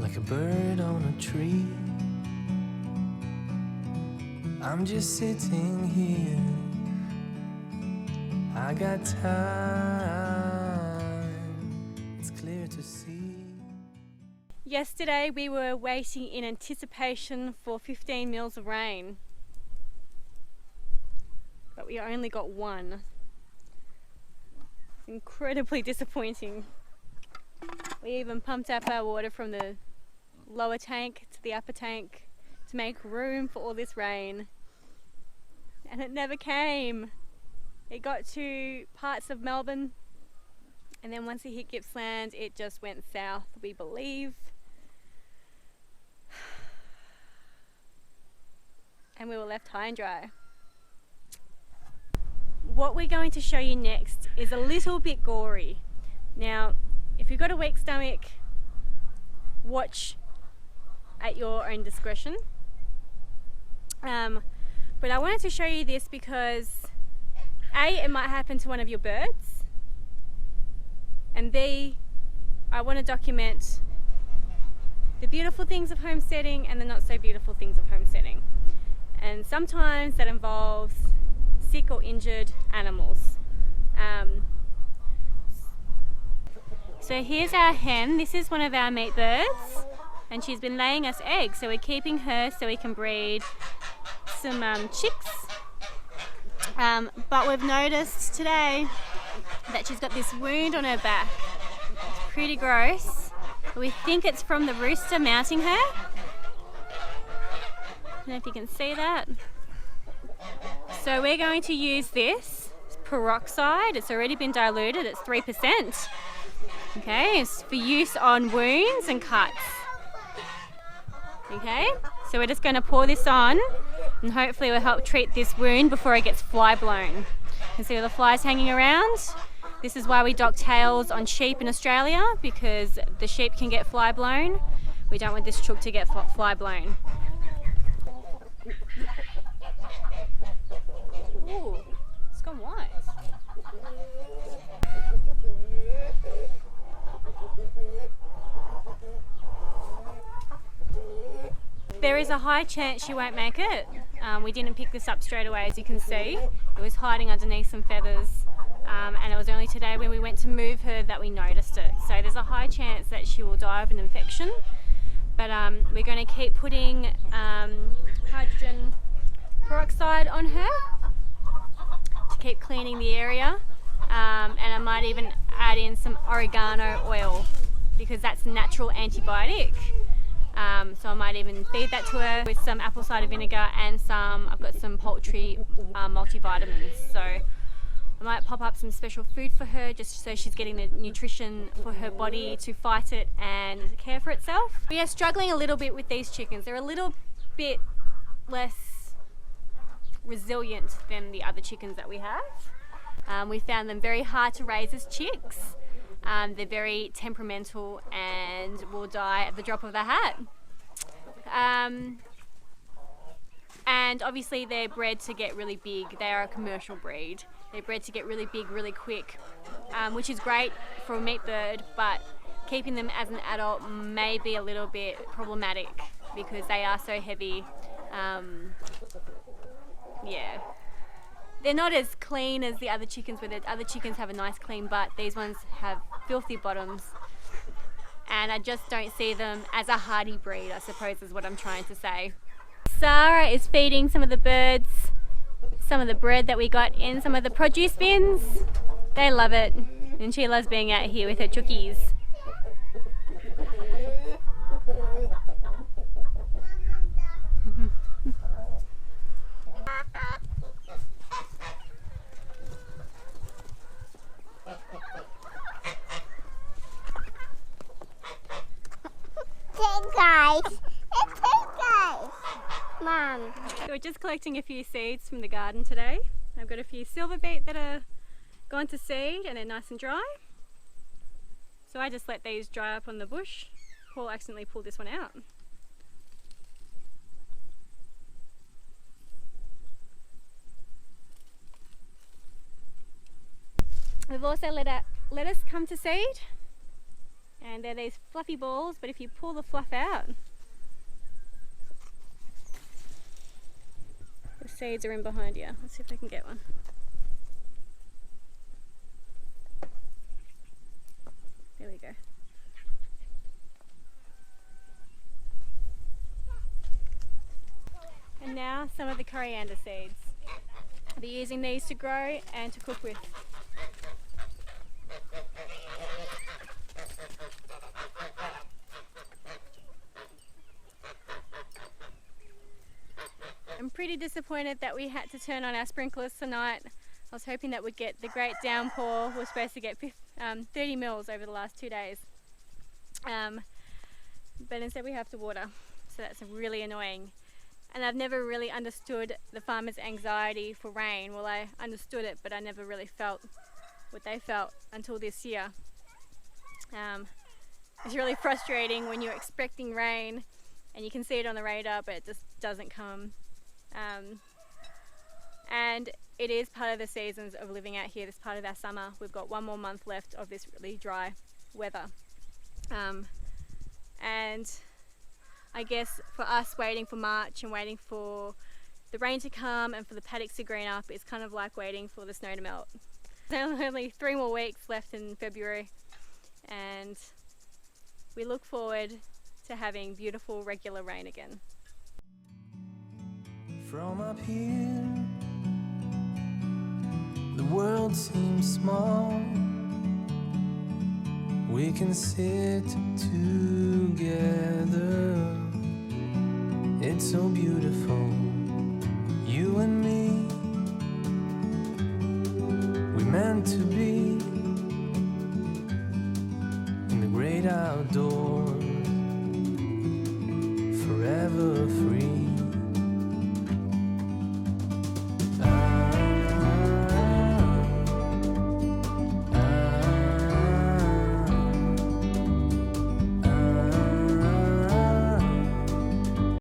like a bird on a tree. I'm just sitting here, I got time, it's clear to see. Yesterday we were waiting in anticipation for 15 mils of rain, but we only got one. It's incredibly disappointing. We even pumped up our water from the lower tank to the upper tank to make room for all this rain, and it never came. It got to parts of Melbourne, and then once it hit Gippsland it just went south, we believe. And we were left high and dry. What we're going to show you next is a little bit gory. Now, if you've got a weak stomach, watch at your own discretion. But I wanted to show you this because A, it might happen to one of your birds, and B, I want to document the beautiful things of homesteading and the not so beautiful things of homesteading. And sometimes that involves sick or injured animals. So here's our hen. This is one of our meat birds, and she's been laying us eggs, so we're keeping her so we can breed some chicks. But we've noticed today that she's got this wound on her back. It's pretty gross. We think it's from the rooster mounting her. I don't know if you can see that. So we're going to use this peroxide. It's already been diluted, it's 3%. Okay, it's for use on wounds and cuts. Okay, so we're just going to pour this on, and hopefully it will help treat this wound before it gets fly blown. You can see all the flies hanging around. This is why we dock tails on sheep in Australia, because the sheep can get fly blown. We don't want this chook to get fly blown. Ooh, it's gone white. There is a high chance she won't make it. We didn't pick this up straight away, as you can see. It was hiding underneath some feathers, and it was only today when we went to move her that we noticed it. So there's a high chance that she will die of an infection, but we're going to keep putting hydrogen peroxide on her to keep cleaning the area, and I might even add in some oregano oil because that's a natural antibiotic. So I might even feed that to her with some apple cider vinegar and I've got some poultry multivitamins. So I might pop up some special food for her just so she's getting the nutrition for her body to fight it and care for itself. We are struggling a little bit with these chickens. They're a little bit less resilient than the other chickens that we have. We found them very hard to raise as chicks. They're very temperamental and will die at the drop of a hat. And obviously they're bred to get really big. They are a commercial breed. They're bred to get really big really quick, which is great for a meat bird, but keeping them as an adult may be a little bit problematic because they are so heavy. Yeah. They're not as clean as the other chickens, where the other chickens have a nice clean butt. These ones have filthy bottoms. And I just don't see them as a hardy breed, I suppose is what I'm trying to say. Sarah is feeding some of the birds some of the bread that we got in some of the produce bins. They love it. And she loves being out here with her chookies. Mom. So we're just collecting a few seeds from the garden today. I've got a few silver beet that are gone to seed and they're nice and dry. So I just let these dry up on the bush. Paul accidentally pulled this one out. We've also let lettuce come to seed. And they're these fluffy balls, but if you pull the fluff out, the seeds are in behind you. Let's see if I can get one. There we go. And now some of the coriander seeds. I'll be using these to grow and to cook with. I'm pretty disappointed that we had to turn on our sprinklers tonight. I was hoping that we'd get the great downpour. We're supposed to get 30 mils over the last 2 days. But instead we have to water, so that's really annoying. And I've never really understood the farmers' anxiety for rain. Well, I understood it, but I never really felt what they felt until this year. It's really frustrating when you're expecting rain and you can see it on the radar, but it just doesn't come. And it is part of the seasons of living out here, this part of our summer. We've got 1 more month left of this really dry weather. And I guess for us, waiting for March and waiting for the rain to come and for the paddocks to green up, it's kind of like waiting for the snow to melt. There's only 3 more weeks left in February, and we look forward to having beautiful regular rain again. From up here, the world seems small. We can sit together. It's so beautiful, you and me. We meant to be in the great outdoors, forever free.